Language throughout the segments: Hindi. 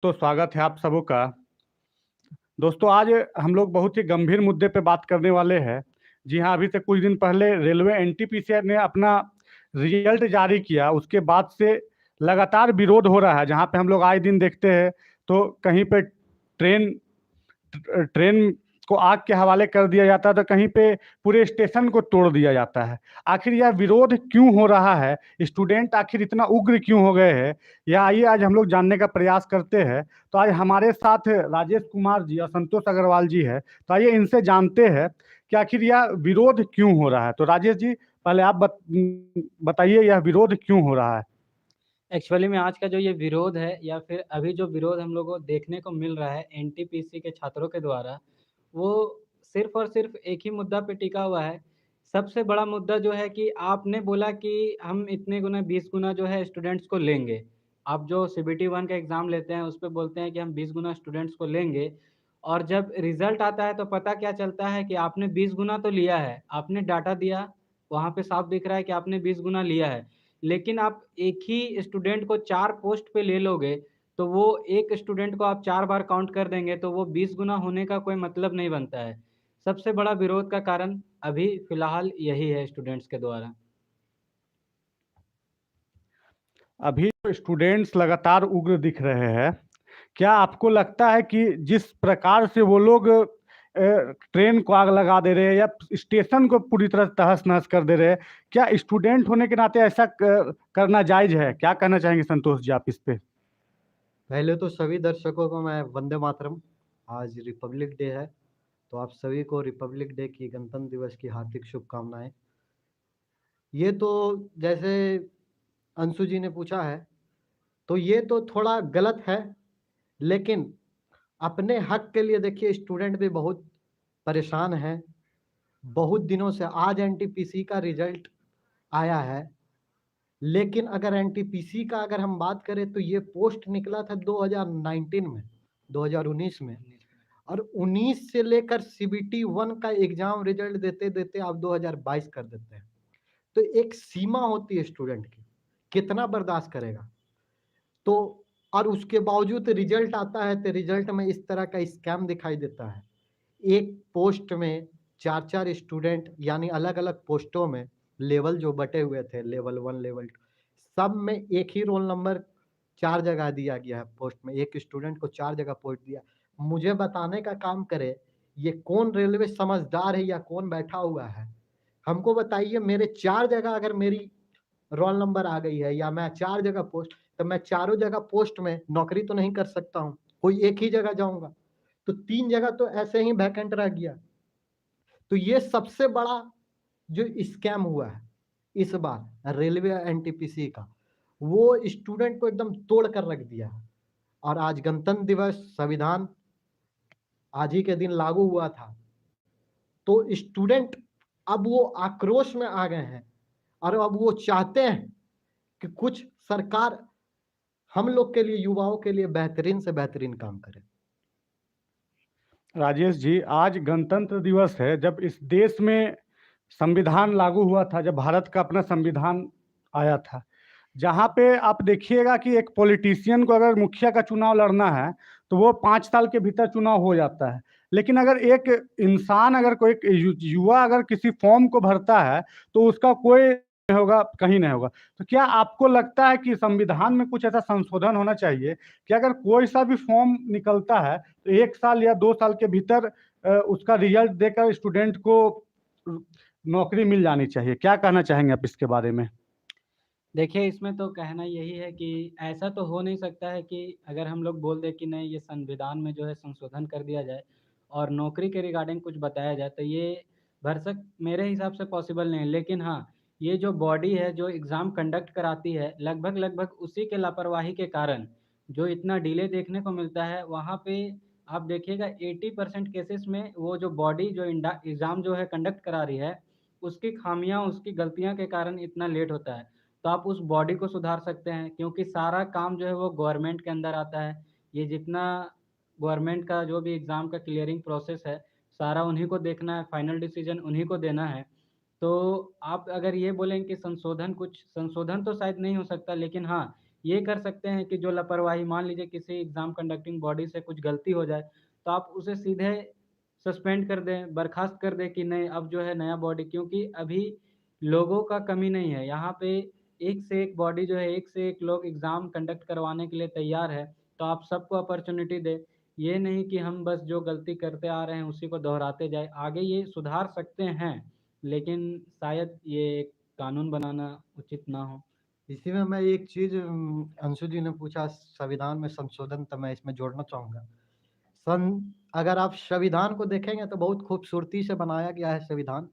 तो स्वागत है आप सबों का। दोस्तों, आज हम लोग बहुत ही गंभीर मुद्दे पे बात करने वाले हैं। जी हाँ, अभी से कुछ दिन पहले रेलवे एनटीपीसी ने अपना रिजल्ट जारी किया। उसके बाद से लगातार विरोध हो रहा है, जहाँ पे हम लोग आए दिन देखते हैं तो कहीं पे ट्रेन ट्रेन को आग के हवाले कर दिया जाता है, तो कहीं पे पूरे स्टेशन को तोड़ दिया जाता है। आखिर यह विरोध क्यों हो रहा है? स्टूडेंट आखिर इतना उग्र क्यों हो गए हैं? यह आइए आज हम लोग जानने का प्रयास करते हैं। तो आज हमारे साथ राजेश कुमार जी और संतोष अग्रवाल जी है। तो आइए इनसे जानते हैं कि आखिर यह विरोध क्यों हो रहा है। तो राजेश जी, पहले आप बताइए यह विरोध क्यों हो रहा है। एक्चुअली में आज का जो ये विरोध है या फिर अभी जो विरोध हम लोगों को देखने को मिल रहा है एनटीपीसी के छात्रों के द्वारा, वो सिर्फ़ और सिर्फ़ एक ही मुद्दा पे टिका हुआ है। सबसे बड़ा मुद्दा जो है कि आपने बोला कि हम इतने गुना 20 गुना जो है स्टूडेंट्स को लेंगे। आप जो सीबीटी 1 का एग्ज़ाम लेते हैं, उस पे बोलते हैं कि हम 20 गुना स्टूडेंट्स को लेंगे और जब रिज़ल्ट आता है तो पता क्या चलता है कि आपने 20 गुना तो लिया है। आपने डाटा दिया, वहाँ पे साफ दिख रहा है कि आपने 20 गुना लिया है। लेकिन आप एक ही स्टूडेंट को 4 पोस्ट पे ले लोगे, तो वो एक स्टूडेंट को आप 4 बार काउंट कर देंगे, तो वो 20 गुना होने का कोई मतलब नहीं बनता है। सबसे बड़ा विरोध का कारण अभी फ़िलहाल यही है स्टूडेंट्स के द्वारा। अभी स्टूडेंट्स लगातार उग्र दिख रहे हैं। क्या आपको लगता है कि जिस प्रकार से वो लोग ट्रेन को आग लगा दे रहे हैं या स्टेशन को पूरी तरह तहस नहस कर दे रहे हैं, क्या स्टूडेंट होने के नाते ऐसा करना जायज है? क्या कहना चाहेंगे संतोष जी आप इस पे? पहले तो सभी दर्शकों को मैं वंदे मातरम। आज रिपब्लिक डे है, तो आप सभी को रिपब्लिक डे की, गणतंत्र दिवस की हार्दिक शुभकामनाएं। ये तो जैसे अंशु जी ने पूछा है, तो ये तो थोड़ा गलत है, लेकिन अपने हक के लिए देखिए स्टूडेंट भी बहुत परेशान है। बहुत दिनों से आज एनटीपीसी का रिजल्ट आया है, लेकिन अगर एनटीपीसी का अगर हम बात करें तो ये पोस्ट निकला था 2019 में, 2019 में, और 19 से लेकर सीबीटी 1 का एग्जाम रिजल्ट देते देते आप 2022 कर देते हैं। तो एक सीमा होती है स्टूडेंट की, कितना बर्दाश्त करेगा। तो और उसके बावजूद रिजल्ट आता है तो रिजल्ट में इस तरह का स्कैम दिखाई देता है। एक पोस्ट में 4-4 स्टूडेंट, यानी अलग-अलग पोस्टों में लेवल जो बटे हुए थे, लेवल 1, लेवल 2, सब में एक ही रोल नंबर 4 जगह दिया गया है पोस्ट में। एक स्टूडेंट को 4 जगह पोस्ट दिया। मुझे बताने का काम करे, ये कौन रेलवे समझदार है या कौन बैठा हुआ है? हमको बताइए, मेरे 4 जगह अगर मेरी रोल नंबर आ गई है या मैं 4 जगह पोस्ट, तो मैं चारों जगह पोस्ट में नौकरी तो नहीं कर सकता हूँ, कोई एक ही जगह जाऊँगा। तो 3 जगह तो ऐसे ही वैकेंट रह गया। तो ये सबसे बड़ा जो स्कैम हुआ है इस बार रेलवे एनटीपीसी का, वो स्टूडेंट को एकदम तोड़ कर रख दिया है। और आज गणतंत्र दिवस, संविधान आज ही के दिन लागू हुआ था, तो स्टूडेंट अब वो आक्रोश में आ गए हैं और अब वो चाहते हैं कि कुछ सरकार हम लोग के लिए, युवाओं के लिए बेहतरीन से बेहतरीन काम करे। राजेश जी, आज गणतंत्र दिवस है। जब इस देश में संविधान लागू हुआ था, जब भारत का अपना संविधान आया था, जहाँ पे आप देखिएगा कि एक पॉलिटिशियन को अगर मुखिया का चुनाव लड़ना है तो वो 5 साल के भीतर चुनाव हो जाता है। लेकिन अगर एक इंसान, अगर कोई युवा अगर किसी फॉर्म को भरता है तो उसका कोई नहीं होगा, कहीं नहीं होगा। तो क्या आपको लगता है कि संविधान में कुछ ऐसा संशोधन होना चाहिए कि अगर कोई सा भी फॉर्म निकलता है तो 1 साल या 2 साल के भीतर उसका रिजल्ट देकर स्टूडेंट को नौकरी मिल जानी चाहिए? क्या कहना चाहेंगे आप इसके बारे में? देखिए, इसमें तो कहना यही है कि ऐसा तो हो नहीं सकता है कि अगर हम लोग बोल दें कि नहीं, ये संविधान में जो है संशोधन कर दिया जाए और नौकरी के रिगार्डिंग कुछ बताया जाए, तो ये भरसक मेरे हिसाब से पॉसिबल नहीं है। लेकिन हाँ, ये जो बॉडी है जो एग्ज़ाम कंडक्ट कराती है, लगभग उसी के लापरवाही के कारण जो इतना डिले देखने को मिलता है, वहाँ पे आप देखिएगा 80% केसेस में वो जो बॉडी जो एग्ज़ाम जो है कंडक्ट करा रही है, उसकी खामियाँ, उसकी गलतियाँ के कारण इतना लेट होता है। तो आप उस बॉडी को सुधार सकते हैं, क्योंकि सारा काम जो है वो गवर्नमेंट के अंदर आता है। ये जितना गवर्नमेंट का जो भी एग्ज़ाम का क्लियरिंग प्रोसेस है, सारा उन्हीं को देखना है, फाइनल डिसीज़न उन्हीं को देना है। तो आप अगर ये बोलें कि संशोधन तो शायद नहीं हो सकता, लेकिन हाँ, ये कर सकते हैं कि जो लापरवाही, मान लीजिए किसी एग्ज़ाम कंडक्टिंग बॉडी से कुछ गलती हो जाए, तो आप उसे सीधे सस्पेंड कर दें, बर्खास्त कर दें कि नहीं अब जो है नया बॉडी, क्योंकि अभी लोगों का कमी नहीं है। यहाँ पे एक से एक बॉडी जो है, एक से एक लोग एग्ज़ाम कंडक्ट करवाने के लिए तैयार है, तो आप सबको अपॉर्च्युनिटी दें। ये नहीं कि हम बस जो गलती करते आ रहे हैं उसी को दोहराते जाएँ। आगे ये सुधार सकते हैं, लेकिन शायद ये कानून बनाना उचित ना हो। इसी में मैं एक चीज़ अंशु जी ने पूछा संविधान में संशोधन, तो मैं इसमें जोड़ना चाहूँगा। अगर आप संविधान को देखेंगे तो बहुत खूबसूरती से बनाया गया है संविधान,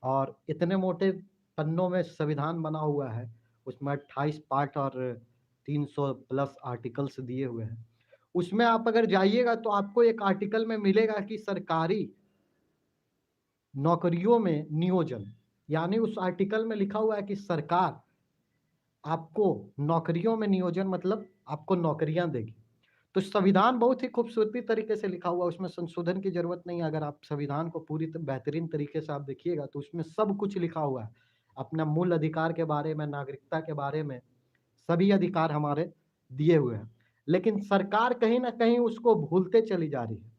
और इतने मोटे पन्नों में संविधान बना हुआ है। उसमें 28 पार्ट और 300 प्लस आर्टिकल्स दिए हुए हैं। उसमें आप अगर जाइएगा तो आपको एक आर्टिकल में मिलेगा कि सरकारी नौकरियों में नियोजन, यानी उस आर्टिकल में लिखा हुआ है कि सरकार आपको नौकरियों में नियोजन मतलब आपको नौकरियां देगी। तो संविधान बहुत ही खूबसूरती तरीके से लिखा हुआ है, उसमें संशोधन की ज़रूरत नहीं है। अगर आप संविधान को पूरी बेहतरीन तरीके से आप देखिएगा तो उसमें सब कुछ लिखा हुआ है। अपना मूल अधिकार के बारे में, नागरिकता के बारे में, सभी अधिकार हमारे दिए हुए हैं। लेकिन सरकार कहीं न कहीं उसको भूलते चली जा रही है।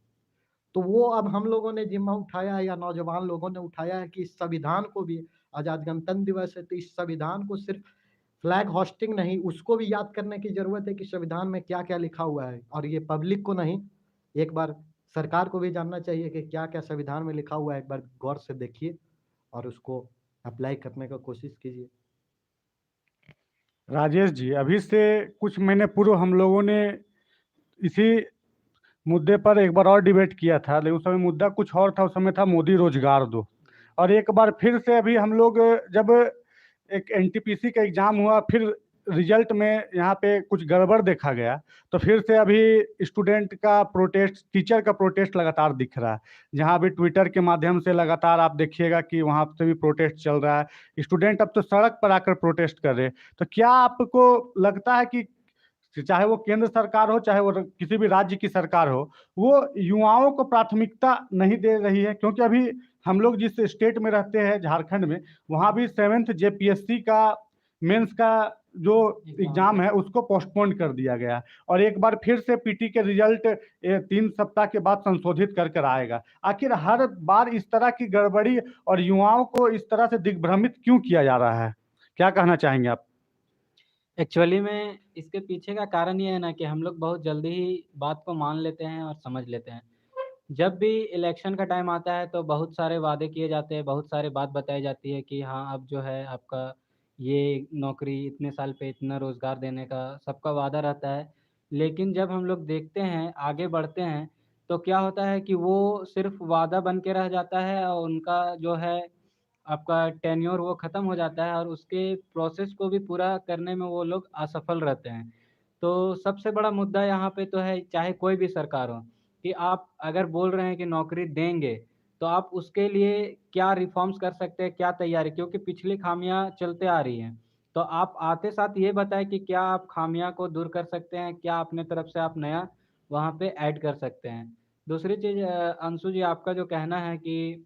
तो वो अब हम लोगों ने ज़िम्मा उठाया है, या नौजवान लोगों ने उठाया है कि इस संविधान को भी, आज़ाद गणतंत्र दिवस है तो इस संविधान को सिर्फ़ फ्लैग होस्टिंग नहीं, उसको भी याद करने की ज़रूरत है कि संविधान में क्या-क्या लिखा हुआ है। और ये पब्लिक को नहीं, एक बार सरकार को भी जानना चाहिए कि क्या-क्या संविधान में लिखा हुआ है। एक बार गौर से देखिए और उसको अप्लाई करने का कोशिश कीजिए। राजेश जी, अभी से कुछ महीने पूर्व हम लोगों ने इसी मुद्दे पर एक बार और डिबेट किया था, लेकिन उस समय मुद्दा कुछ और था। उस समय था मोदी रोजगार दो। और एक बार फिर से अभी हम लोग जब एक एनटीपीसी का एग्जाम हुआ, फिर रिजल्ट में यहाँ पे कुछ गड़बड़ देखा गया, तो फिर से अभी स्टूडेंट का प्रोटेस्ट, टीचर का प्रोटेस्ट लगातार दिख रहा है। जहाँ भी ट्विटर के माध्यम से लगातार आप देखिएगा कि वहाँ से भी प्रोटेस्ट चल रहा है। स्टूडेंट अब तो सड़क पर आकर प्रोटेस्ट कर रहे हैं। तो क्या आपको लगता है कि चाहे वो केंद्र सरकार हो, चाहे वो किसी भी राज्य की सरकार हो, वो युवाओं को प्राथमिकता नहीं दे रही है? क्योंकि अभी हम लोग जिस स्टेट में रहते हैं, झारखंड में, वहाँ भी 7th जेपीएससी का मेंस का जो एग्जाम है उसको पोस्टपोन कर दिया गया, और एक बार फिर से पीटी के रिजल्ट 3 सप्ताह के बाद संशोधित कर कर आएगा। आखिर हर बार इस तरह की गड़बड़ी और युवाओं को इस तरह से दिग्भ्रमित क्यों किया जा रहा है? क्या कहना चाहेंगे आप? एक्चुअली में इसके पीछे का कारण ये है ना कि हम लोग बहुत जल्दी ही बात को मान लेते हैं और समझ लेते हैं। जब भी इलेक्शन का टाइम आता है तो बहुत सारे वादे किए जाते हैं, बहुत सारी बात बताई जाती है कि हाँ, अब जो है आपका ये नौकरी इतने साल पे इतना रोज़गार देने का सबका वादा रहता है। लेकिन जब हम लोग देखते हैं, आगे बढ़ते हैं, तो क्या होता है कि वो सिर्फ़ वादा बन के रह जाता है और उनका जो है आपका टेन्योर वो ख़त्म हो जाता है और उसके प्रोसेस को भी पूरा करने में वो लोग असफल रहते हैं। तो सबसे बड़ा मुद्दा यहाँ पे तो है, चाहे कोई भी सरकार हो, कि आप अगर बोल रहे हैं कि नौकरी देंगे, तो आप उसके लिए क्या रिफ़ॉर्म्स कर सकते हैं, क्या तैयारी, क्योंकि पिछली खामियाँ चलते आ रही हैं। तो आप आते साथ ये बताएँ कि क्या आप खामियाँ को दूर कर सकते हैं, क्या अपने तरफ से आप नया वहाँ पे ऐड कर सकते हैं। दूसरी चीज़ अंशु जी, आपका जो कहना है कि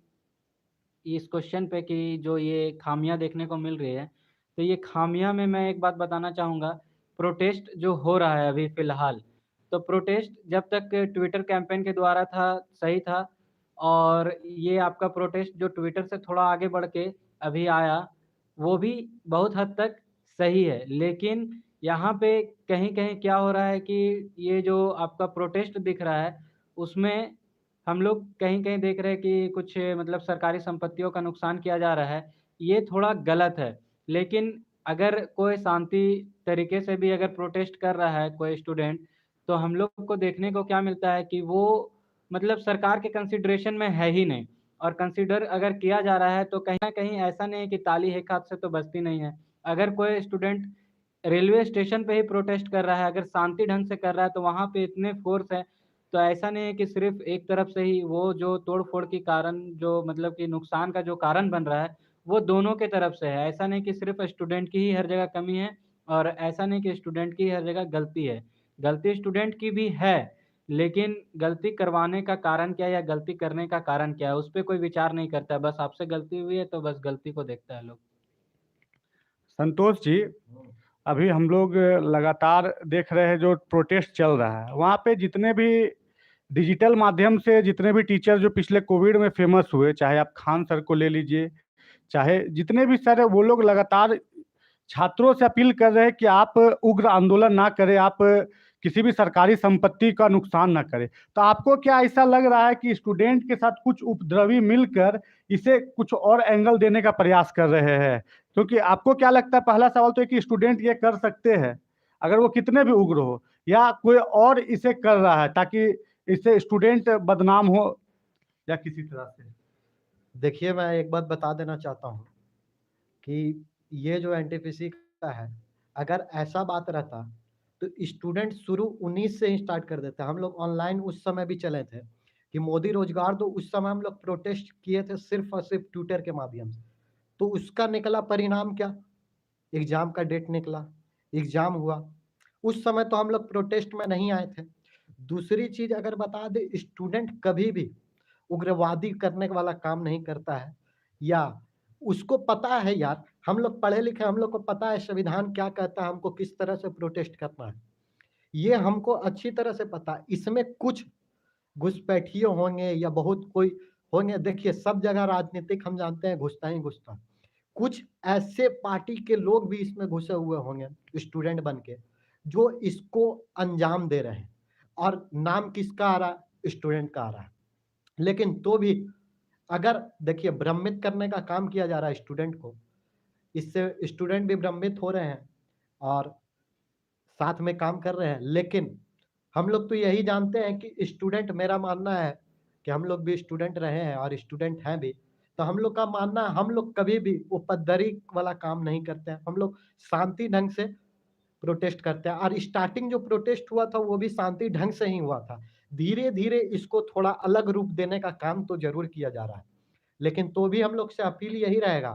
इस क्वेश्चन पे कि जो ये खामियाँ देखने को मिल रही है, तो ये खामियाँ में मैं एक बात बताना चाहूँगा, प्रोटेस्ट जो हो रहा है अभी फ़िलहाल, तो प्रोटेस्ट जब तक ट्विटर कैंपेन के द्वारा था, सही था, और ये आपका प्रोटेस्ट जो ट्विटर से थोड़ा आगे बढ़ के अभी आया, वो भी बहुत हद तक सही है। लेकिन यहाँ पे कहीं-कहीं क्या हो रहा है कि ये जो आपका प्रोटेस्ट दिख रहा है, उसमें हम लोग कहीं-कहीं देख रहे हैं कि कुछ मतलब सरकारी संपत्तियों का नुकसान किया जा रहा है, ये थोड़ा गलत है। लेकिन अगर कोई शांति तरीके से भी अगर प्रोटेस्ट कर रहा है कोई स्टूडेंट, तो हम लोग को देखने को क्या मिलता है कि वो मतलब सरकार के कंसिडरेशन में है ही नहीं, और कंसिडर अगर किया जा रहा है तो कहीं न कहीं ऐसा नहीं है कि ताली एक हाथ से तो बजती नहीं है। अगर कोई स्टूडेंट रेलवे स्टेशन पे ही प्रोटेस्ट कर रहा है, अगर शांति ढंग से कर रहा है, तो वहाँ पे इतने फ़ोर्स है, तो ऐसा नहीं है कि सिर्फ़ एक तरफ से ही वो जो तोड़-फोड़ के कारण जो मतलब कि नुकसान का जो कारण बन रहा है, वो दोनों के तरफ से है। ऐसा नहीं कि सिर्फ़ स्टूडेंट की ही हर जगह कमी है और ऐसा नहीं कि स्टूडेंट की हर जगह गलती है। गलती स्टूडेंट की भी है, लेकिन गलती करवाने का कारण क्या है या गलती करने का कारण क्या है, उस पे कोई विचार नहीं करता है। बस आपसे गलती हुई है, तो बस गलती को देखता है लोग। संतोष जी, अभी हम लोग लगातार देख रहे हैं जो प्रोटेस्ट चल रहा है, वहाँ पे जितने भी डिजिटल माध्यम से जितने भी टीचर जो पिछले कोविड में फेमस हुए, चाहे आप खान सर को ले लीजिए, चाहे जितने भी सर, वो लोग लगातार छात्रों से अपील कर रहे हैं कि आप उग्र आंदोलन ना करें, आप किसी भी सरकारी संपत्ति का नुकसान ना करें। तो आपको क्या ऐसा लग रहा है कि स्टूडेंट के साथ कुछ उपद्रवी मिलकर इसे कुछ और एंगल देने का प्रयास कर रहे हैं? क्योंकि आपको क्या लगता है, पहला सवाल तो है कि स्टूडेंट ये कर सकते हैं अगर वो कितने भी उग्र हो, या कोई और इसे कर रहा है ताकि इससे स्टूडेंट बदनाम हो या किसी तरह से? देखिए, मैं एक बात बता देना चाहता हूँ कि ये जो एनटीपीसी का है, अगर ऐसा बात रहता तो स्टूडेंट शुरू 19 से ही स्टार्ट कर देते। हम लोग ऑनलाइन उस समय भी चले थे कि मोदी रोजगार दो, उस समय हम लोग प्रोटेस्ट किए थे सिर्फ और सिर्फ ट्विटर के माध्यम से। तो उसका निकला परिणाम क्या? एग्जाम का डेट निकला, एग्जाम हुआ। उस समय तो हम लोग प्रोटेस्ट में नहीं आए थे। दूसरी चीज अगर बता दें, स्टूडेंट कभी भी उग्रवादी करने वाला काम नहीं करता है, या उसको पता है यार, हम लोग पढ़े लिखे, हम लोग को पता है संविधान क्या कहता है, हमको किस तरह से प्रोटेस्ट करना है, ये हमको अच्छी तरह से पता है। इसमें कुछ घुसपैठिए होंगे या बहुत कोई होंगे, देखिए सब जगह राजनीतिक हम जानते हैं घुसता ही घुसता। कुछ ऐसे पार्टी के लोग भी इसमें घुसे हुए होंगे स्टूडेंट बन के, जो इसको अंजाम दे रहे हैं, और नाम किसका आ रहा है? स्टूडेंट का आ रहा है। लेकिन तो भी अगर देखिए भ्रमित करने का काम किया जा रहा है स्टूडेंट को, इससे स्टूडेंट भी भ्रमित हो रहे हैं और साथ में काम कर रहे हैं। लेकिन हम लोग तो यही जानते हैं कि स्टूडेंट, मेरा मानना है कि हम लोग भी स्टूडेंट रहे हैं और स्टूडेंट हैं भी, तो हम लोग का मानना है हम लोग कभी भी उपद्रवी वाला काम नहीं करते हैं। हम लोग शांति ढंग से प्रोटेस्ट करते हैं, और स्टार्टिंग जो प्रोटेस्ट हुआ था वो भी शांति ढंग से ही हुआ था। धीरे धीरे इसको थोड़ा अलग रूप देने का काम तो जरूर किया जा रहा है, लेकिन तो भी हम लोग से अपील यही रहेगा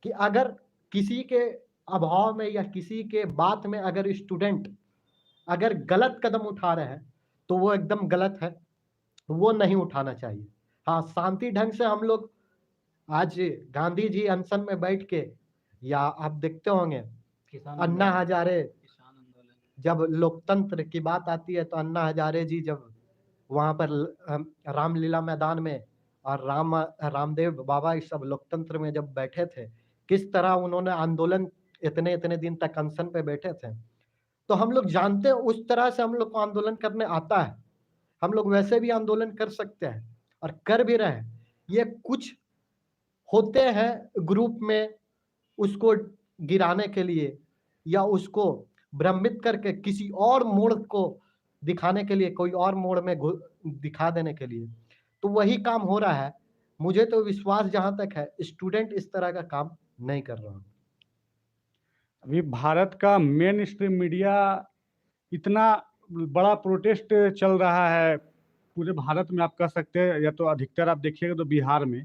कि अगर किसी के अभाव में या किसी के बात में अगर स्टूडेंट अगर गलत कदम उठा रहे हैं, तो वो एकदम गलत है, वो नहीं उठाना चाहिए। हाँ, शांति ढंग से हम लोग आज गांधी जी अनशन में बैठ के, या आप देखते होंगे किसान अन्ना आंदोलन, हजारे, किसान आंदोलन। जब लोकतंत्र की बात आती है तो अन्ना हजारे जी जब वहां पर रामलीला मैदान में, और रामदेव बाबा इस सब लोकतंत्र में जब बैठे थे, किस तरह उन्होंने आंदोलन इतने इतने दिन तक अनशन पे बैठे थे। तो हम लोग जानते हैं उस तरह से हम लोग को आंदोलन करने आता है, हम लोग वैसे भी आंदोलन कर सकते हैं और कर भी रहे हैं। ये कुछ होते हैं ग्रुप में उसको गिराने के लिए, या उसको भ्रमित करके किसी और मोड़ को दिखाने के लिए, कोई और मोड़ में दिखा देने के लिए, तो वही काम हो रहा है। मुझे तो विश्वास जहां तक है स्टूडेंट इस तरह का काम नहीं कर रहा। अभी भारत का मेन स्ट्रीम मीडिया इतना बड़ा प्रोटेस्ट चल रहा है पूरे भारत में, आप कह सकते हैं, या तो अधिकतर आप देखिएगा तो बिहार में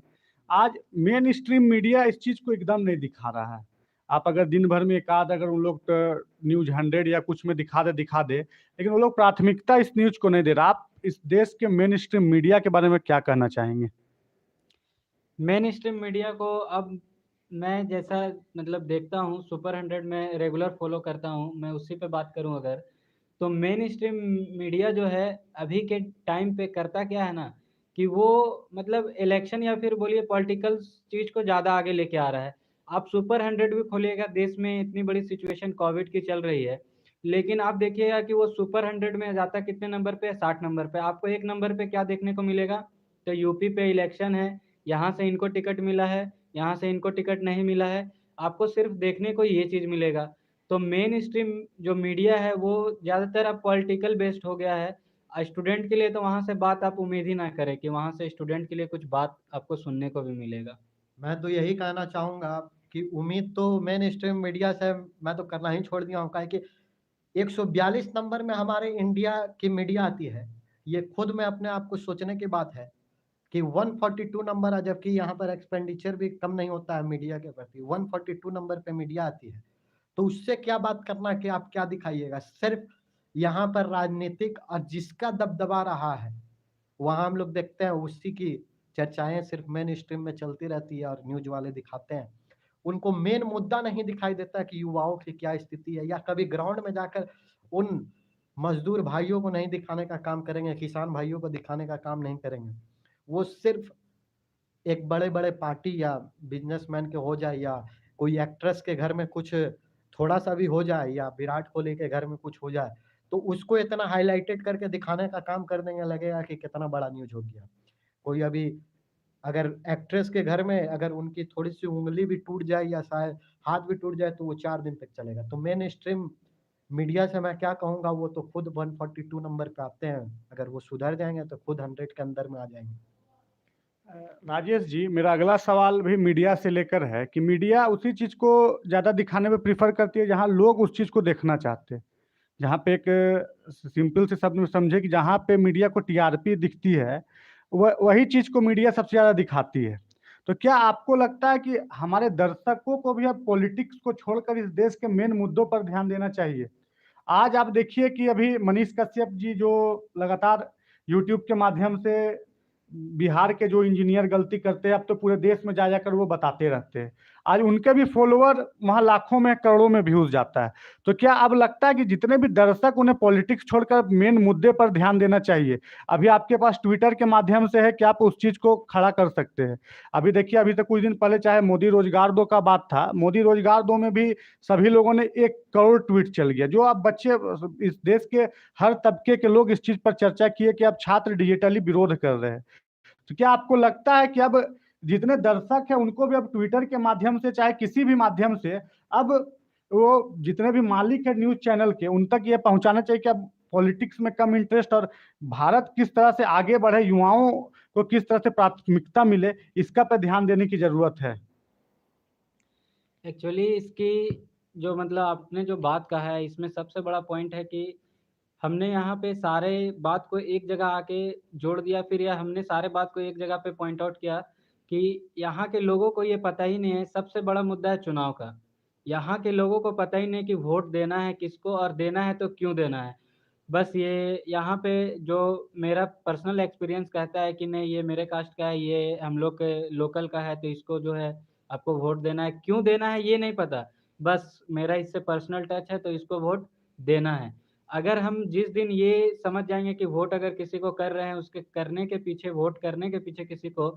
आज मेन स्ट्रीम मीडिया इस चीज़ को एकदम नहीं दिखा रहा है। आप अगर दिन भर में एक आध अगर उन लोग न्यूज 100 या कुछ में दिखा दे, लेकिन वो लोग प्राथमिकता इस न्यूज को नहीं दे रहा। आप इस देश के मेन स्ट्रीम मीडिया के बारे में क्या कहना चाहेंगे? मेन स्ट्रीम मीडिया को अब मैं जैसा मतलब देखता हूँ, सुपर 100 में रेगुलर फॉलो करता हूँ, मैं उसी पे बात करूँ अगर, तो मेन स्ट्रीम मीडिया जो है अभी के टाइम पे करता क्या है ना, कि वो मतलब इलेक्शन या फिर बोलिए पॉलिटिकल चीज़ को ज़्यादा आगे लेके आ रहा है। आप सुपर 100 भी खोलिएगा, देश में इतनी बड़ी सिचुएशन कोविड की चल रही है, लेकिन आप देखिएगा कि वो सुपर 100 में जाता कितने नंबर पे है? 60 नंबर पे। आपको एक नंबर पे क्या देखने को मिलेगा? तो यूपी पे इलेक्शन है, यहाँ से इनको टिकट मिला है, यहाँ से इनको टिकट नहीं मिला है, आपको सिर्फ देखने को ये चीज़ मिलेगा। तो मेन स्ट्रीम जो मीडिया है वो ज़्यादातर अब पॉलिटिकल बेस्ड हो गया है। स्टूडेंट के लिए तो वहाँ से बात आप उम्मीद ही ना करें कि वहाँ से स्टूडेंट के लिए कुछ बात आपको सुनने को भी मिलेगा। मैं तो यही कहना चाहूंगा कि उम्मीद तो मेन स्ट्रीम मीडिया से मैं तो करना ही छोड़ दिया हूँ, काहे कि 142 नंबर में हमारे इंडिया की मीडिया आती है। ये खुद में अपने आप को सोचने की बात है कि 142 नंबर है, जबकि यहाँ पर एक्सपेंडिचर भी कम नहीं होता है मीडिया के प्रति। 142 नंबर पे मीडिया आती है, तो उससे क्या बात करना कि आप क्या दिखाइएगा? सिर्फ यहाँ पर राजनीतिक और जिसका दबदबा रहा है वहाँ हम लोग देखते हैं, उसी की चर्चाएं सिर्फ मेन स्ट्रीम में चलती रहती है और न्यूज वाले दिखाते हैं। उनको मेन मुद्दा नहीं दिखाई देता कि युवाओं की क्या स्थिति है, या कभी ग्राउंड में जाकर उन मजदूर भाइयों को नहीं दिखाने का काम करेंगे, किसान भाइयों को दिखाने का काम नहीं करेंगे। वो सिर्फ एक बड़े-बड़े पार्टी या बिज़नेसमैन के हो जाए, या कोई एक्ट्रेस के घर में कुछ थोड़ा-सा भी हो जाए, या विराट कोहली के घर में कुछ हो जाए, तो उसको इतना हाइलाइटेड करके दिखाने का काम कर देंगे, लगेगा कि कितना बड़ा न्यूज़ हो गया। कोई अभी अगर एक्ट्रेस के घर में अगर उनकी थोड़ी-सी उँगली भी टूट जाए या शायद हाथ भी टूट जाए, तो वो 4 दिन तक चलेगा। तो मेन स्ट्रीम मीडिया से मैं क्या कहूँगा, वो तो खुद 142 नंबर पे आते हैं। अगर वो सुधर जाएँगे तो खुद 100 के अंदर में आ जाएँगे। राजेश जी, मेरा अगला सवाल भी मीडिया से लेकर है कि मीडिया उसी चीज़ को ज़्यादा दिखाने में प्रेफर करती है जहाँ लोग उस चीज़ को देखना चाहते हैं। जहाँ पे एक सिंपल से शब्द में समझे कि जहाँ पे मीडिया को टीआरपी दिखती है, वही चीज़ को मीडिया सबसे ज़्यादा दिखाती है। तो क्या आपको लगता है कि हमारे दर्शकों को भी अब पॉलिटिक्स को छोड़कर इस देश के मेन मुद्दों पर ध्यान देना चाहिए? आज आप देखिए कि अभी मनीष कश्यप जी जो लगातार यूट्यूब के माध्यम से बिहार के जो इंजीनियर गलती करते हैं, अब तो पूरे देश में जा जाकर वो बताते रहते हैं। आज उनके भी फॉलोअर वहाँ लाखों में, करोड़ों में व्यूज़ जाता है। तो क्या अब लगता है कि जितने भी दर्शक उन्हें पॉलिटिक्स छोड़कर मेन मुद्दे पर ध्यान देना चाहिए? अभी आपके पास ट्विटर के माध्यम से है कि आप उस चीज़ को खड़ा कर सकते हैं। अभी देखिए, अभी तक कुछ दिन पहले चाहे मोदी रोजगार दो का बात था, मोदी रोजगार दो में भी सभी लोगों ने 1 करोड़ ट्वीट चल गया। जो अब बच्चे, इस देश के हर तबके के लोग इस चीज़ पर चर्चा किए कि अब छात्र डिजिटली विरोध कर रहे हैं। तो क्या आपको लगता है कि अब जितने दर्शक हैं उनको भी अब ट्विटर के माध्यम से, चाहे किसी भी माध्यम से, अब वो जितने भी मालिक है न्यूज़ चैनल के, उन तक ये पहुंचाना चाहिए कि अब पॉलिटिक्स में कम इंटरेस्ट और भारत किस तरह से आगे बढ़े, युवाओं को किस तरह से प्राथमिकता मिले, इसका पर ध्यान देने की ज़रूरत है? एक्चुअली इसकी जो मतलब आपने जो बात कहा है, इसमें सबसे बड़ा पॉइंट है कि हमने यहाँ पे सारे बात को एक जगह आके जोड़ दिया, फिर या हमने सारे बात को एक जगह पे पॉइंट आउट किया कि यहाँ के लोगों को ये पता ही नहीं है। सबसे बड़ा मुद्दा है चुनाव का। यहाँ के लोगों को पता ही नहीं कि वोट देना है किसको और देना है तो क्यों देना है। बस ये यहाँ पे जो मेरा पर्सनल एक्सपीरियंस कहता है कि नहीं, ये मेरे कास्ट का है, ये हम लोग के लोकल का है, तो इसको जो है आपको वोट देना है। क्यों देना है ये नहीं पता, बस मेरा इससे पर्सनल टच है तो इसको वोट देना है। अगर हम जिस दिन ये समझ जाएँगे कि वोट अगर किसी को कर रहे हैं, उसके करने के पीछे, वोट करने के पीछे किसी को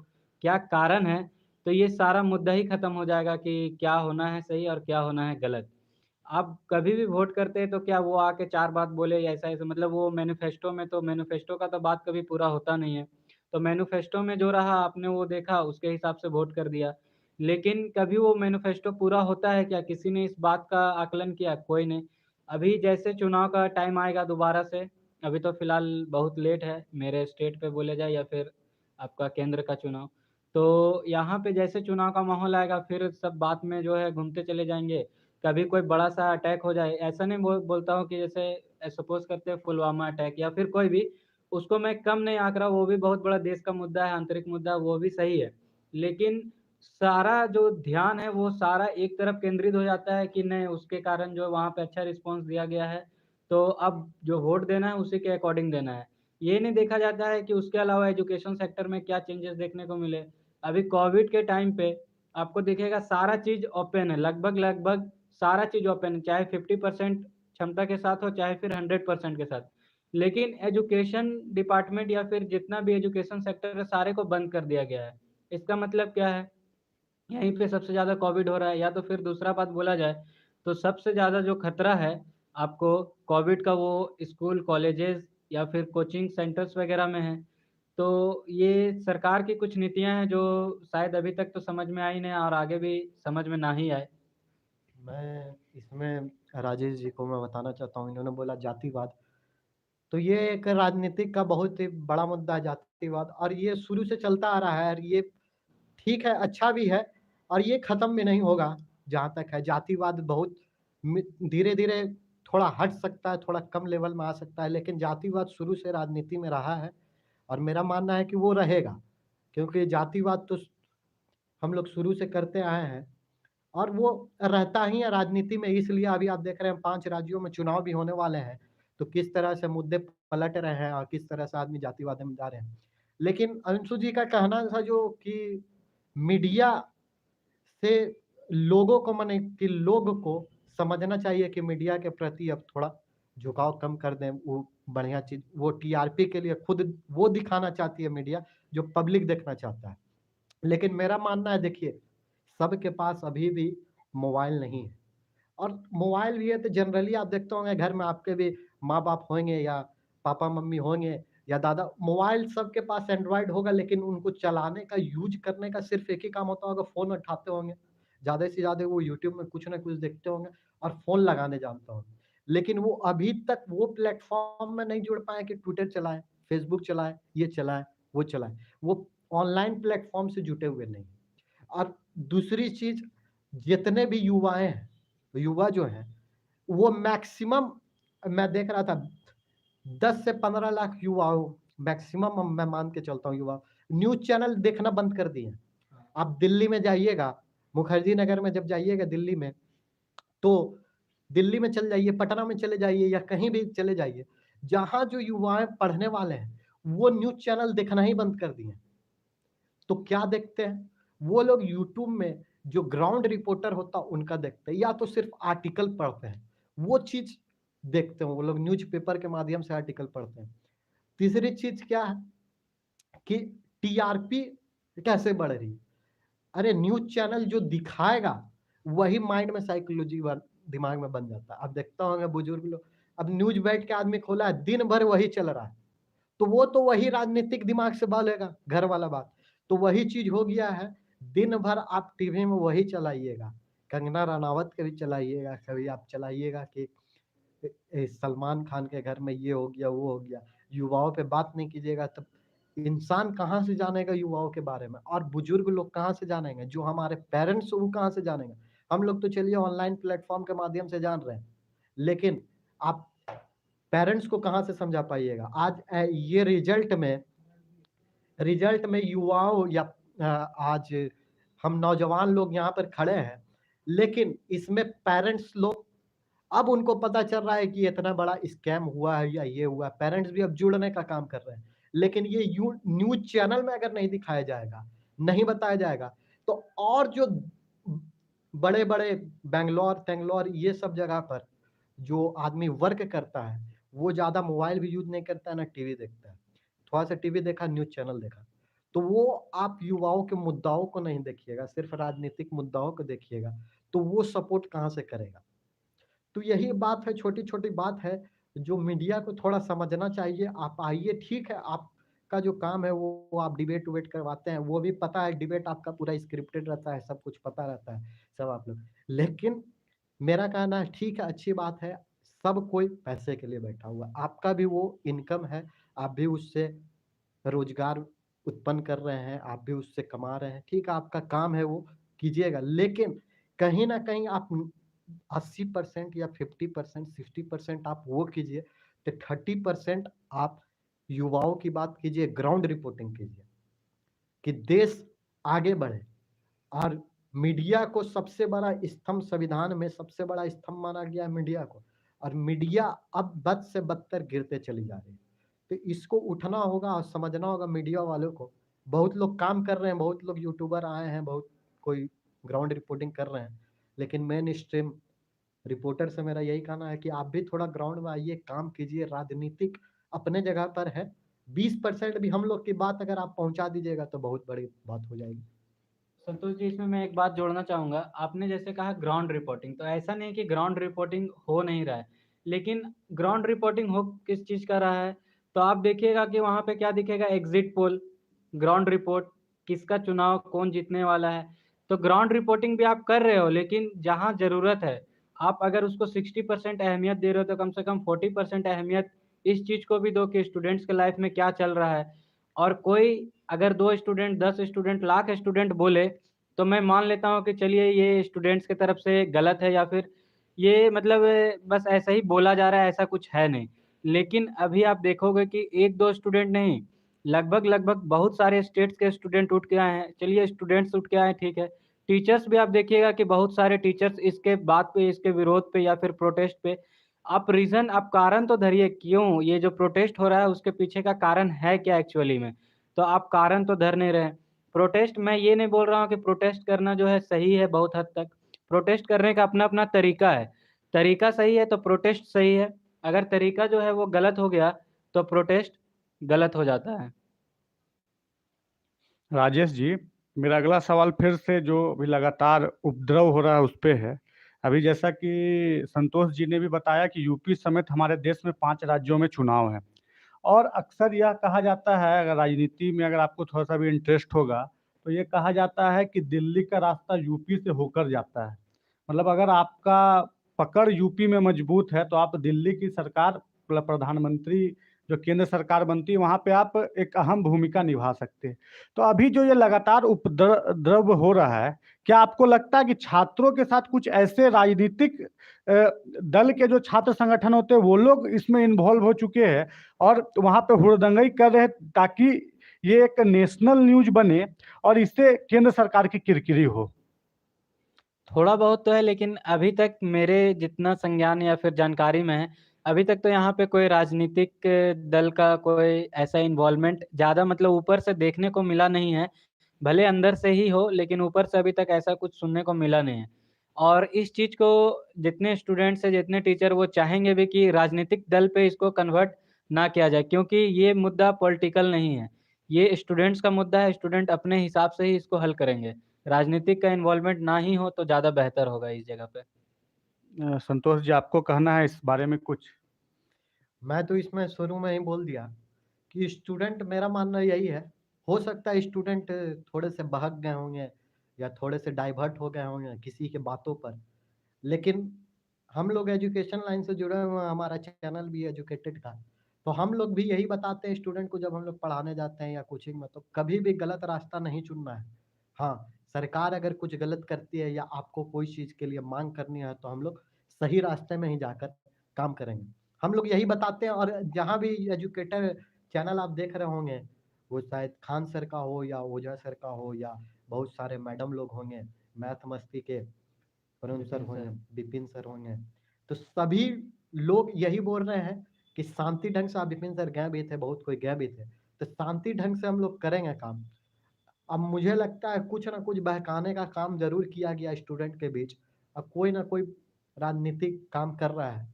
क्या कारण है, तो ये सारा मुद्दा ही खत्म हो जाएगा कि क्या होना है सही और क्या होना है गलत। आप कभी भी वोट करते हैं तो क्या वो आके 4 बात बोले या ऐसा-ऐसा, मतलब वो मैनिफेस्टो में, तो मैनिफेस्टो का तो बात कभी पूरा होता नहीं है। तो मैनिफेस्टो में जो रहा आपने वो देखा, उसके हिसाब से वोट कर दिया। लेकिन कभी वो मैनिफेस्टो पूरा होता है क्या? किसी ने इस बात का आकलन किया? कोई नहीं। अभी जैसे चुनाव का टाइम आएगा दोबारा से, अभी तो फिलहाल बहुत लेट है मेरे स्टेट पे बोले जाए या फिर आपका केंद्र का चुनाव। तो यहाँ पे जैसे चुनाव का माहौल आएगा, फिर सब बात में जो है घूमते चले जाएँगे। कभी कोई बड़ा-सा अटैक हो जाए, ऐसा नहीं बोलता हूँ कि जैसे सपोज़ करते हैं पुलवामा अटैक या फिर कोई भी, उसको मैं कम नहीं आँक रहा, वो भी बहुत बड़ा देश का मुद्दा है, आंतरिक मुद्दा, वो भी सही है। लेकिन सारा जो ध्यान है, वो सारा एक तरफ केंद्रित हो जाता है कि नहीं, उसके कारण जो वहाँ पे अच्छा रिस्पॉन्स दिया गया है, तो अब जो वोट देना है उसी के अकॉर्डिंग देना है। ये नहीं देखा जाता है कि उसके अलावा एजुकेशन सेक्टर में क्या चेंजेस देखने को मिले। अभी कोविड के टाइम पे आपको दिखेगा सारा चीज़ ओपन है, लगभग सारा चीज़ ओपन है, चाहे 50% क्षमता के साथ हो, चाहे फिर 100% के साथ। लेकिन एजुकेशन डिपार्टमेंट या फिर जितना भी एजुकेशन सेक्टर है, सारे को बंद कर दिया गया है। इसका मतलब क्या है? यहीं पे सबसे ज़्यादा कोविड हो रहा है, या तो फिर दूसरा बात बोला जाए, तो सबसे ज़्यादा जो खतरा है आपको कोविड का, वो स्कूल, कॉलेजेस या फिर कोचिंग सेंटर्स वगैरह में है। तो ये सरकार की कुछ नीतियाँ हैं जो शायद अभी तक तो समझ में आई नहीं और आगे भी समझ में ना ही आए। मैं इसमें राजेश जी को मैं बताना चाहता हूँ, इन्होंने बोला जातिवाद। तो ये एक राजनीतिक का बहुत ही बड़ा मुद्दा है, जातिवाद, और ये शुरू से चलता आ रहा है, और ये ठीक है, अच्छा भी है, और ये खत्म भी नहीं होगा। जहाँ तक है जातिवाद, बहुत धीरे-धीरे थोड़ा हट सकता है, थोड़ा कम लेवल में आ सकता है, लेकिन जातिवाद शुरू से राजनीति में रहा है, और मेरा मानना है कि वो रहेगा, क्योंकि जातिवाद तो हम लोग शुरू से करते आए हैं, और वो रहता ही है राजनीति में। इसलिए अभी आप देख रहे हैं 5 राज्यों में चुनाव भी होने वाले हैं, तो किस तरह से मुद्दे पलट रहे हैं और किस तरह से आदमी जातिवाद में जा रहे हैं। लेकिन अंशु जी का कहना था जो कि मीडिया से लोगों को माने कि लोग को समझना चाहिए कि मीडिया के प्रति अब थोड़ा झुकाव कम कर दें। वो बढ़िया चीज, वो टीआरपी के लिए खुद वो दिखाना चाहती है मीडिया जो पब्लिक देखना चाहता है। लेकिन मेरा मानना है, देखिए सबके पास अभी भी मोबाइल नहीं है, और मोबाइल भी है तो जनरली आप देखते होंगे घर में आपके भी माँ बाप होंगे या पापा मम्मी होंगे या दादा, मोबाइल सबके पास एंड्रॉयड होगा, लेकिन उनको चलाने का, यूज करने का सिर्फ एक ही काम होता होगा, फोन उठाते होंगे, ज़्यादा से ज़्यादा वो यूट्यूब में कुछ ना कुछ देखते होंगे और फ़ोन लगाने जानते होंगे। लेकिन वो अभी तक वो प्लेटफ़ॉर्म में नहीं जुड़ पाए कि ट्विटर चलाएँ, फेसबुक चलाएँ, ये चलाएँ, वो चलाएँ। वो ऑनलाइन प्लेटफ़ॉर्म से जुटे हुए नहीं। और दूसरी चीज़, जितने भी युवाएँ हैं, युवा जो हैं, वो मैक्सिमम मैं देख रहा था 10 से 15 लाख युवाओं, मैक्सिमम मैं मान के चलता हूँ युवा, न्यूज़ चैनल देखना बंद कर दिए हैं। आप दिल्ली में जाइएगा, मुखर्जी नगर में जब जाइएगा दिल्ली में, तो दिल्ली में चले जाइए, पटना में चले जाइए या कहीं भी चले जाइए, जहाँ जो युवाएँ पढ़ने वाले हैं, वो न्यूज़ चैनल देखना ही बंद कर दिए हैं। तो क्या देखते हैं? वो लोग यूट्यूब में जो ग्राउंड रिपोर्टर होता है उनका देखते हैं, या तो सिर्फ़ आर्टिकल पढ़ते हैं, वो चीज़ देखते हैं, वो लोग न्यूज़पेपर के माध्यम से आर्टिकल पढ़ते हैं। तीसरी चीज़ क्या है कि टीआरपी कैसे बढ़ रही है? अरे न्यूज़ चैनल जो दिखाएगा, वही माइंड में साइकोलॉजी बन दिमाग में बन जाता है। आप देखते होंगे बुजुर्ग लोग, अब न्यूज़ बैठ के आदमी खोला है, दिन भर वही चल रहा है, तो वो तो वही राजनीतिक दिमाग से बोलेगा, घर वाला बात। तो वही चीज़ हो गया है, दिन भर आप टीवी में वही चलाइएगा, कंगना रनावत के भी चलाइएगा, कभी आप चलाइएगा कि सलमान खान के घर में ये हो गया, वो हो गया। युवाओं पे बात नहीं कीजिएगा, तब इंसान कहाँ से जानेगा युवाओं के बारे में, और बुजुर्ग लोग कहाँ से जानेंगे, जो हमारे पेरेंट्स वो कहाँ से जानेंगे। हम लोग तो चलिए ऑनलाइन प्लेटफॉर्म के माध्यम से जान रहे हैं, लेकिन आप पेरेंट्स को कहाँ से समझा पाइएगा। आज ये रिजल्ट में युवाओं या आज हम नौजवान लोग यहाँ पर खड़े हैं, लेकिन इसमें पेरेंट्स लोग, अब उनको पता चल रहा है कि इतना बड़ा स्कैम हुआ है या ये हुआ है, पेरेंट्स भी अब जुड़ने का काम कर रहे हैं। लेकिन ये न्यूज़ चैनल में अगर नहीं दिखाया जाएगा, नहीं बताया जाएगा, तो और जो बड़े-बड़े बैंगलोर ये सब जगह पर जो आदमी वर्क करता है, वो ज़्यादा मोबाइल भी यूज़ नहीं करता है, ना टीवी देखता है। थोड़ा-सा टीवी देखा, न्यूज़ चैनल देखा। तो वो आप युवाओं के मुद्दाओं को नहीं देखिएगा, सिर्फ़ राजनीतिक मुद्दाओं को देखिएगा, तो वो सपोर्ट कहाँ से करेगा? तो यही बात है, छोटी-छोटी बात है, जो मीडिया को थोड़ा समझना चाहिए। आप आइए, ठीक है, आपका जो काम है वो आप डिबेट-विबेट करवाते हैं, वो भी पता है, डिबेट आपका पूरा स्क्रिप्टेड रहता है, सब कुछ पता रहता है, सब आप लोग। लेकिन मेरा कहना है ठीक है, अच्छी बात है, सब कोई पैसे के लिए बैठा हुआ है, आपका भी वो इनकम है, आप भी उससे रोज़गार उत्पन्न कर रहे हैं, आप भी उससे कमा रहे हैं, ठीक है, आपका काम है वो कीजिएगा। लेकिन कहीं न कहीं आप 80% या 50%, 60% आप वो कीजिए, तो 30% आप युवाओं की बात कीजिए, ग्राउंड रिपोर्टिंग कीजिए, कि देश आगे बढ़े। और मीडिया को सबसे बड़ा स्तंभ, संविधान में सबसे बड़ा स्तंभ माना गया है मीडिया को, और मीडिया अब बद से बदतर गिरते चली जा रही है। तो इसको उठना होगा और समझना होगा मीडिया वालों को। बहुत लोग काम कर रहे हैं, बहुत लोग यूट्यूबर आए हैं, बहुत कोई ग्राउंड रिपोर्टिंग कर रहे हैं, लेकिन मेन स्ट्रीम रिपोर्टर से मेरा यही कहना है कि आप भी थोड़ा ग्राउंड में आइए, काम कीजिए। राजनीतिक अपने जगह पर है, 20% भी हम लोग की बात अगर आप पहुंचा दीजिएगा तो बहुत बड़ी बात हो जाएगी। संतोष जी, इसमें मैं एक बात जोड़ना चाहूँगा। आपने जैसे कहा ग्राउंड रिपोर्टिंग, तो ऐसा नहीं कि ग्राउंड रिपोर्टिंग हो नहीं रहा है, लेकिन ग्राउंड रिपोर्टिंग हो किस चीज़ का रहा है, तो आप देखिएगा कि वहाँ पे क्या दिखेगा, एग्ज़िट पोल, ग्राउंड रिपोर्ट, किसका चुनाव कौन जीतने वाला है। तो ग्राउंड रिपोर्टिंग भी आप कर रहे हो, लेकिन जहाँ ज़रूरत है, आप अगर उसको 60% अहमियत दे रहे हो, तो कम से कम 40% अहमियत इस चीज़ को भी दो कि स्टूडेंट्स के लाइफ़ में क्या चल रहा है। और कोई अगर 2 स्टूडेंट, 10 स्टूडेंट, लाख स्टूडेंट बोले, तो मैं मान लेता हूँ कि चलिए ये स्टूडेंट्स की तरफ से गलत है, या फिर ये मतलब बस ऐसा ही बोला जा रहा है, ऐसा कुछ है नहीं। लेकिन अभी आप देखोगे कि 1-2 स्टूडेंट नहीं, लगभग बहुत सारे स्टेट्स के स्टूडेंट उठ के आए हैं। चलिए स्टूडेंट्स उठ के आए, ठीक है। टीचर्स भी आप देखिएगा कि बहुत सारे टीचर्स इसके बात पे, इसके विरोध पे या फिर प्रोटेस्ट पे, आप रीज़न, आप कारण तो धरिए, क्यों ये जो प्रोटेस्ट हो रहा है उसके पीछे का कारण है क्या एक्चुअली में? तो आप कारण तो धर नहीं रहे हैं। प्रोटेस्ट, मैं ये नहीं बोल रहा हूँ कि प्रोटेस्ट करना जो है सही है बहुत हद तक, प्रोटेस्ट करने का अपना-अपना तरीका है। तरीका सही है तो प्रोटेस्ट सही है, अगर तरीका जो है वो गलत हो गया तो प्रोटेस्ट गलत हो जाता है। राजेश जी, मेरा अगला सवाल फिर से जो भी लगातार उपद्रव हो रहा है उस पे है। अभी जैसा कि संतोष जी ने भी बताया कि यूपी समेत हमारे देश में 5 राज्यों में चुनाव है और अक्सर यह कहा जाता है, अगर राजनीति में अगर आपको थोड़ा सा भी इंटरेस्ट होगा, तो ये कहा जाता है कि दिल्ली का रास्ता यूपी से होकर जाता है। मतलब अगर आपका पकड़ यूपी में मजबूत है तो आप दिल्ली की सरकार, मतलब प्रधानमंत्री जो केंद्र सरकार बनती है, वहाँ पे आप एक अहम भूमिका निभा सकते हैं। तो अभी जो ये लगातार उपद्रव हो रहा है, क्या आपको लगता है कि छात्रों के साथ कुछ ऐसे राजनीतिक दल के जो छात्र संगठन होते हैं वो लोग इसमें इन्वॉल्व हो चुके हैं और वहाँ पे हुड़दंगई कर रहे हैं, ताकि ये एक नेशनल न्यूज बने और इससे केंद्र सरकार की किरकिरी हो? थोड़ा बहुत तो है, लेकिन अभी तक मेरे जितना संज्ञान या फिर जानकारी में है, अभी तक तो यहाँ पे कोई राजनीतिक दल का कोई ऐसा इन्वॉल्वमेंट ज़्यादा मतलब ऊपर से देखने को मिला नहीं है। भले अंदर से ही हो, लेकिन ऊपर से अभी तक ऐसा कुछ सुनने को मिला नहीं है। और इस चीज़ को जितने स्टूडेंट्स हैं, जितने टीचर, वो चाहेंगे भी कि राजनीतिक दल पे इसको कन्वर्ट ना किया जाए, क्योंकि ये मुद्दा पॉलिटिकल नहीं है। ये स्टूडेंट्स का मुद्दा है, स्टूडेंट अपने हिसाब से ही इसको हल करेंगे। राजनीतिक का इन्वॉल्वमेंट ना ही हो तो ज़्यादा बेहतर होगा इस जगह पे। संतोष जी, आपको कहना है इस बारे में कुछ? मैं तो इसमें शुरू में ही बोल दिया कि स्टूडेंट, मेरा मानना यही है, हो सकता है स्टूडेंट थोड़े से बहक गए होंगे या थोड़े से डाइवर्ट हो गए होंगे किसी के बातों पर, लेकिन हम लोग एजुकेशन लाइन से जुड़े हुए हैं, हमारा चैनल भी एजुकेटेड का, तो हम लोग भी यही बताते हैं स्टूडेंट को जब हम लोग पढ़ाने जाते हैं या कोचिंग में, तो कभी भी गलत रास्ता नहीं चुनना है। हाँ, सरकार अगर कुछ गलत करती है या आपको कोई चीज़ के लिए माँग करनी है, तो हम लोग सही रास्ते में ही जाकर काम करेंगे। हम लोग यही बताते हैं, और जहाँ भी एजुकेटर चैनल आप देख रहे होंगे, वो शायद खान सर का हो या ओझा सर का हो या बहुत सारे मैडम लोग होंगे, मैथ मस्ती के वरुण सर होंगे, विपिन सर होंगे, तो सभी लोग यही बोल रहे हैं कि शांति ढंग से, आप विपिन सर गए भी थे, बहुत कोई गए भी थे, तो शांति ढंग से हम लोग करेंगे काम। अब मुझे लगता है कुछ ना कुछ बहकाने का काम ज़रूर किया गया स्टूडेंट के बीच। अब कोई ना कोई राजनीतिक काम कर रहा है,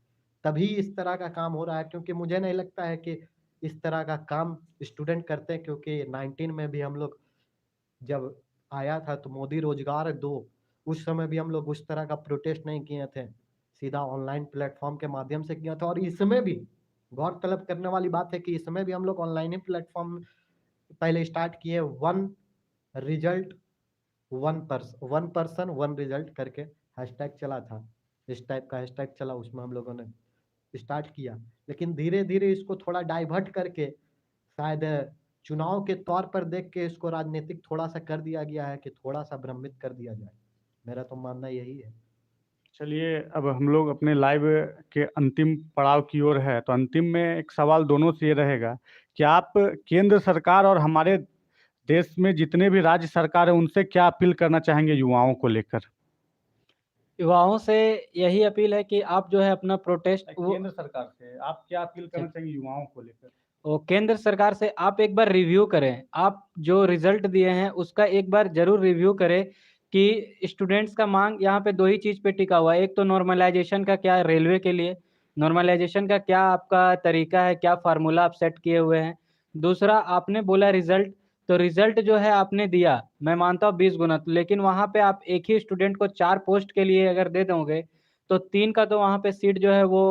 तभी इस तरह का काम हो रहा है, क्योंकि मुझे नहीं लगता है कि इस तरह का काम स्टूडेंट करते हैं, क्योंकि 19 में भी हम लोग जब आया था तो मोदी रोजगार दो, उस समय भी हम लोग उस तरह का प्रोटेस्ट नहीं किए थे, सीधा ऑनलाइन प्लेटफ़ॉर्म के माध्यम से किया था, और इसमें भी गौरतलब करने वाली बात है कि इसमें भी हम लोग ऑनलाइन ही प्लेटफ़ॉर्म पहले स्टार्ट किए, one result one person one result करके हैशटैग चला था। इस टाइप का हैशटैग चला, उसमें हम लोगों ने स्टार्ट किया। लेकिन धीरे-धीरे इसको थोड़ा डाइवर्ट करके शायद चुनाव के तौर पर देख के इसको राजनीतिक थोड़ा-सा कर दिया गया है कि थोड़ा-सा भ्रमित कर दिया जाए। मेरा तो मानना यही है। चलिए, अब हम लोग अपने लाइव के अंतिम पड़ाव की ओर है, तो अंतिम में एक सवाल दोनों से ये रहेगा कि आप केंद्र सरकार और हमारे देश में जितने भी राज्य सरकार है उनसे क्या अपील करना चाहेंगे युवाओं को लेकर? युवाओं से यही अपील है कि आप जो है अपना प्रोटेस्ट केंद्र सरकार से आप क्या अपील करना चाहेंगे युवाओं को लेकर? केंद्र सरकार से आप एक बार रिव्यू करें। आप जो रिज़ल्ट दिए हैं उसका एक बार ज़रूर रिव्यू करें कि स्टूडेंट्स का माँग यहाँ पे 2 ही चीज़ पे टिका हुआ है। एक तो नॉर्मलाइज़ेशन का क्या है रेलवे के लिए, नॉर्मलाइज़ेशन का क्या आपका तरीका है, क्या फ़ॉर्मूला आप सेट किए हुए हैं। दूसरा, आपने बोला रिज़ल्ट, तो रिज़ल्ट जो है आपने दिया, मैं मानता हूँ 20 गुना, लेकिन वहाँ पे आप एक ही स्टूडेंट को 4 पोस्ट के लिए अगर दे दोगे, तो 3 का तो वहाँ पे सीट जो है वो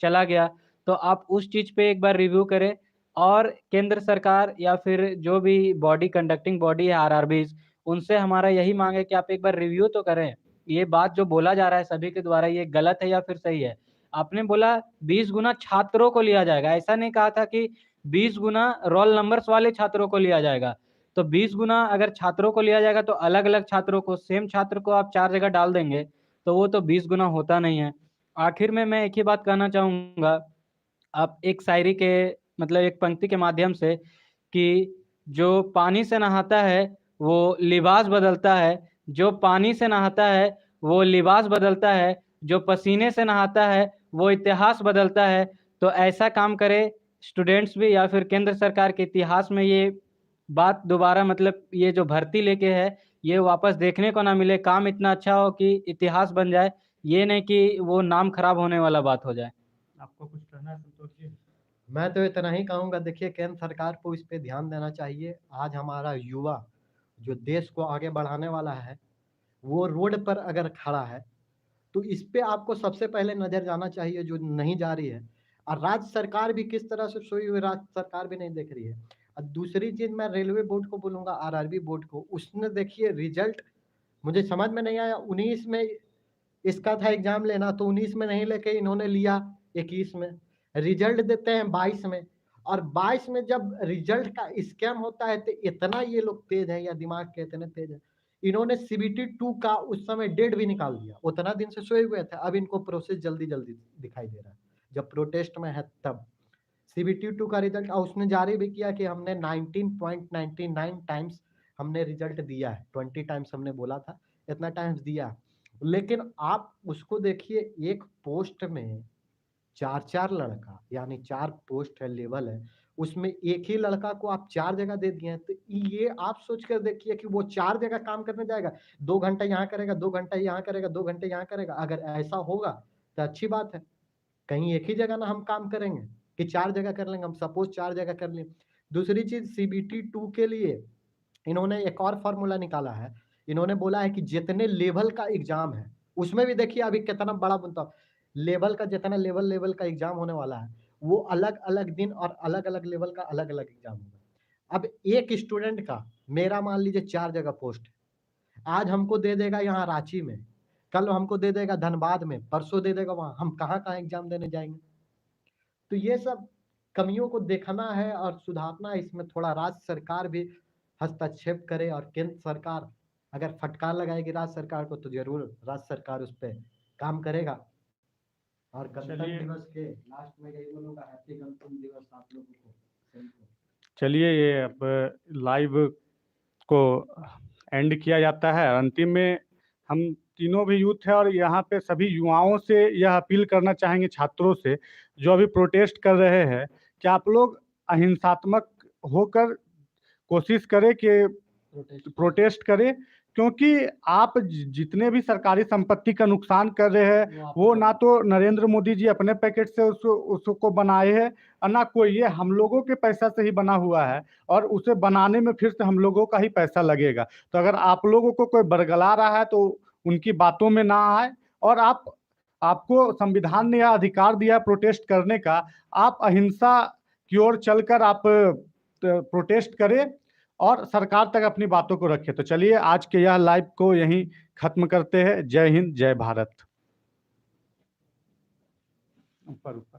चला गया। तो आप उस चीज़ पे एक बार रिव्यू करें, और केंद्र सरकार या फिर जो भी बॉडी, कंडक्टिंग बॉडी है आरआरबीज़, उनसे हमारा यही माँग है कि आप एक बार रिव्यू तो करें। ये बात जो बोला जा रहा है सभी के द्वारा, ये गलत है या फिर सही है? आपने बोला 20 गुना छात्रों को लिया जाएगा, ऐसा नहीं कहा था कि 20 गुना रोल नंबर्स वाले छात्रों को लिया जाएगा। तो 20 गुना अगर छात्रों को लिया जाएगा तो अलग-अलग छात्रों को, सेम छात्र को आप 4 जगह डाल देंगे, तो वो तो 20 गुना होता नहीं है। आखिर में मैं एक ही बात कहना चाहूँगा, आप एक शायरी के मतलब एक पंक्ति के माध्यम से, कि जो पानी से नहाता है वो लिबास बदलता है, जो पानी से नहाता है वो लिबास बदलता है, जो पसीने से नहाता है वो इतिहास बदलता है। तो ऐसा काम करे स्टूडेंट्स भी, या फिर केंद्र सरकार के इतिहास में ये बात दोबारा, मतलब ये जो भर्ती लेके है, ये वापस देखने को ना मिले, काम इतना अच्छा हो कि इतिहास बन जाए, ये नहीं कि वो नाम खराब होने वाला बात हो जाए। आपको कुछ कहना है संतोष जी? मैं तो इतना ही कहूँगा, देखिए केंद्र सरकार को इस पे ध्यान देना चाहिए। आज हमारा युवा जो देश को आगे बढ़ाने वाला है, वो रोड पर अगर खड़ा है, तो इस पे आपको सबसे पहले नज़र जाना चाहिए, जो नहीं जा रही है। और राज्य सरकार भी किस तरह से सोई हुई, राज्य सरकार भी नहीं देख रही है। और दूसरी चीज़ मैं रेलवे बोर्ड को बोलूँगा, आरआरबी बोर्ड को, उसने देखिए रिजल्ट मुझे समझ में नहीं आया। 19 में इसका था एग्जाम लेना, तो 19 में नहीं लेके इन्होंने लिया 21 में। रिजल्ट देते हैं 22 में, और 22 में जब रिजल्ट का स्कैम होता है, तो इतना ये लोग तेज है, या दिमाग के इतने तेज है, इन्होंने सीबीटी 2 का उस समय डेट भी निकाल दिया। उतना दिन से सोए हुए थे, अब इनको प्रोसेस जल्दी जल्दी दिखाई दे रहा है, जब प्रोटेस्ट में है तब। सीबीटी 2 का रिजल्ट उसने जारी भी किया कि हमने 19.99 टाइम्स हमने रिजल्ट दिया है। 20 टाइम्स हमने बोला था, इतना टाइम्स दिया है। लेकिन आप उसको देखिए, एक पोस्ट में 4-4 लड़का, यानी 4 पोस्ट है, लेवल है, उसमें एक ही लड़का को आप 4 जगह दे दिए हैं। तो ये आप सोच कर देखिए कि वो 4 जगह काम करने जाएगा, 2 घंटा यहाँ करेगा, 2 घंटा यहाँ करेगा, 2 घंटे यहाँ करेगा। अगर ऐसा होगा तो अच्छी बात है, कहीं एक ही जगह ना हम काम करेंगे कि 4 जगह कर लेंगे। हम सपोज 4 जगह कर लें। दूसरी चीज़, सीबीटी 2 के लिए इन्होंने एक और फॉर्मूला निकाला है। इन्होंने बोला है कि जितने लेवल का एग्जाम है, उसमें भी देखिए अभी कितना बड़ा मुद्दा, लेवल का जितना लेवल का एग्जाम होने वाला है, वो अलग-अलग दिन और अलग-अलग लेवल का अलग-अलग एग्जाम होगा। अब एक स्टूडेंट का, मेरा मान लीजिए 4 जगह पोस्ट है, आज हमको दे देगा यहाँ रांची में, कल हमको दे देगा धनबाद में, परसों दे देगा वहाँ, हम कहाँ-कहाँ एग्जाम देने जाएँगे? तो ये सब कमियों को देखना है और सुधारना है। इसमें थोड़ा राज्य सरकार भी हस्तक्षेप करे, और केंद्र सरकार अगर फटकार लगाएगी राज्य सरकार को, तो ज़रूर राज्य सरकार उस पे काम करेगा। और गणतंत्र चलिए। दिवस के लास्ट में यही बोलूँगा, हैप्पी गणतंत्र दिवस आप लोगों को, सभी को। चलिए, ये अब लाइव को एंड किया जाता है। अंतिम में हम तीनों भी यूथ है, और यहाँ पे सभी युवाओं से यह अपील करना चाहेंगे, छात्रों से जो अभी प्रोटेस्ट कर रहे हैं, कि आप लोग अहिंसात्मक होकर कोशिश करें कि प्रोटेस्ट करें, क्योंकि आप जितने भी सरकारी संपत्ति का नुकसान कर रहे हैं, वो ना तो नरेंद्र मोदी जी अपने पैकेट से उसको बनाए हैं, और ना कोई, ये हम लोगों के पैसा से ही बना हुआ है, और उसे बनाने में फिर से हम लोगों का ही पैसा लगेगा। तो अगर आप लोगों को कोई बरगला रहा है, तो उनकी बातों में ना आए, और आपको संविधान ने यह अधिकार दिया प्रोटेस्ट करने का, आप अहिंसा की ओर चलकर आप प्रोटेस्ट करें और सरकार तक अपनी बातों को रखें। तो चलिए, आज के यह लाइव को यहीं खत्म करते हैं। जय हिंद, जय भारत। ऊपर ऊपर।